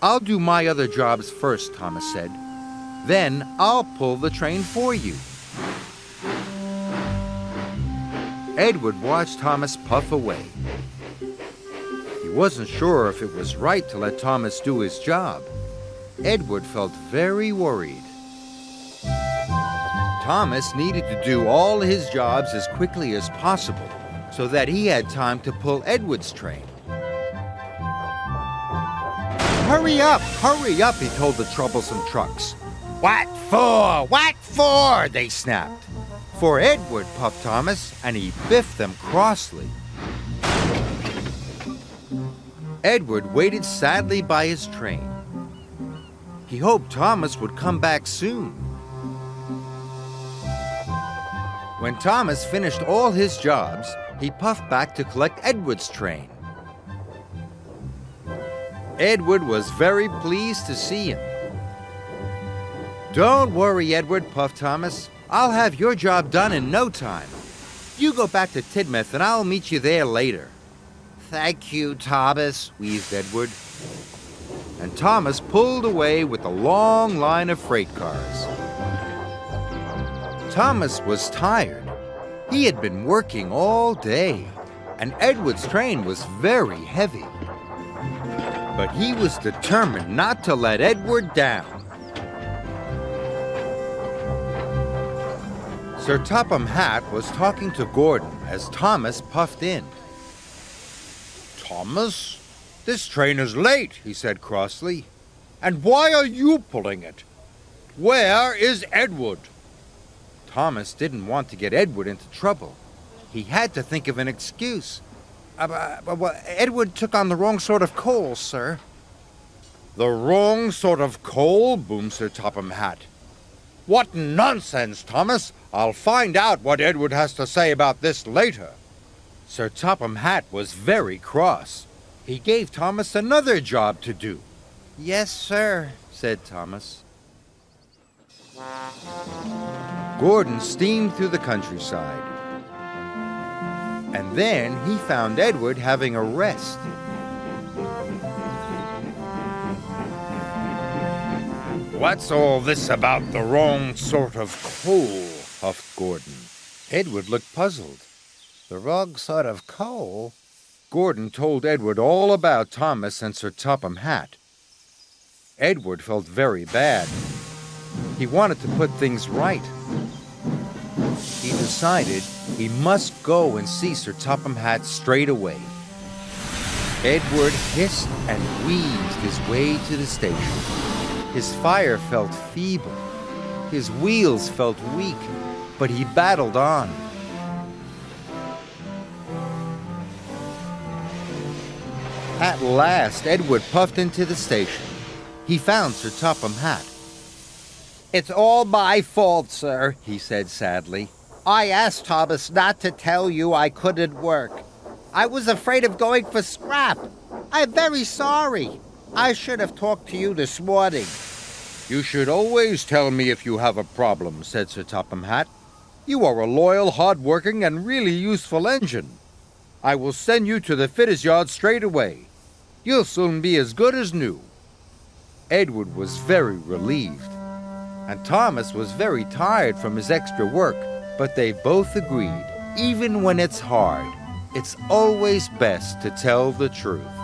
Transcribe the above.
"I'll do my other jobs first," Thomas said. "Then I'll pull the train for you." Edward watched Thomas puff away. He wasn't sure if it was right to let Thomas do his job. Edward felt very worried. Thomas needed to do all his jobs as quickly as possible so that he had time to pull Edward's train. Hurry up, he told the troublesome trucks. What for? What for? They snapped. For Edward, puffed Thomas, and he biffed them crossly. Edward waited sadly by his train. He hoped Thomas would come back soon. When Thomas finished all his jobs, he puffed back to collect Edward's train. Edward was very pleased to see him. "Don't worry, Edward," puffed Thomas. "I'll have your job done in no time. You go back to Tidmouth and I'll meet you there later." "Thank you, Thomas," wheezed Edward. And Thomas pulled away with a long line of freight cars. Thomas was tired. He had been working all day, and Edward's train was very heavy. But he was determined not to let Edward down. Sir Topham Hatt was talking to Gordon as Thomas puffed in. "Thomas, this train is late," he said crossly. "And why are you pulling it? Where is Edward?" Thomas didn't want to get Edward into trouble. He had to think of an excuse. Edward took on the wrong sort of coal, sir." "The wrong sort of coal?" boomed Sir Topham Hatt. "What nonsense, Thomas! I'll find out what Edward has to say about this later." Sir Topham Hatt was very cross. He gave Thomas another job to do. "Yes, sir," said Thomas. Gordon steamed through the countryside. And then he found Edward having a rest. "What's all this about the wrong sort of coal?" huffed Gordon. Edward looked puzzled. "The wrong sort of coal?" Gordon told Edward all about Thomas and Sir Topham Hatt. Edward felt very bad. He wanted to put things right. He decided he must go and see Sir Topham Hatt straight away. Edward hissed and wheezed his way to the station. His fire felt feeble. His wheels felt weak, but he battled on. At last, Edward puffed into the station. He found Sir Topham Hatt. "It's all my fault, sir," he said sadly. "I asked Thomas not to tell you I couldn't work. I was afraid of going for scrap. I'm very sorry. I should have talked to you this morning." "You should always tell me if you have a problem," said Sir Topham Hatt. "You are a loyal, hard-working, and really useful engine. I will send you to the fitter's yard straight away. You'll soon be as good as new." Edward was very relieved, and Thomas was very tired from his extra work, but they both agreed, even when it's hard, it's always best to tell the truth.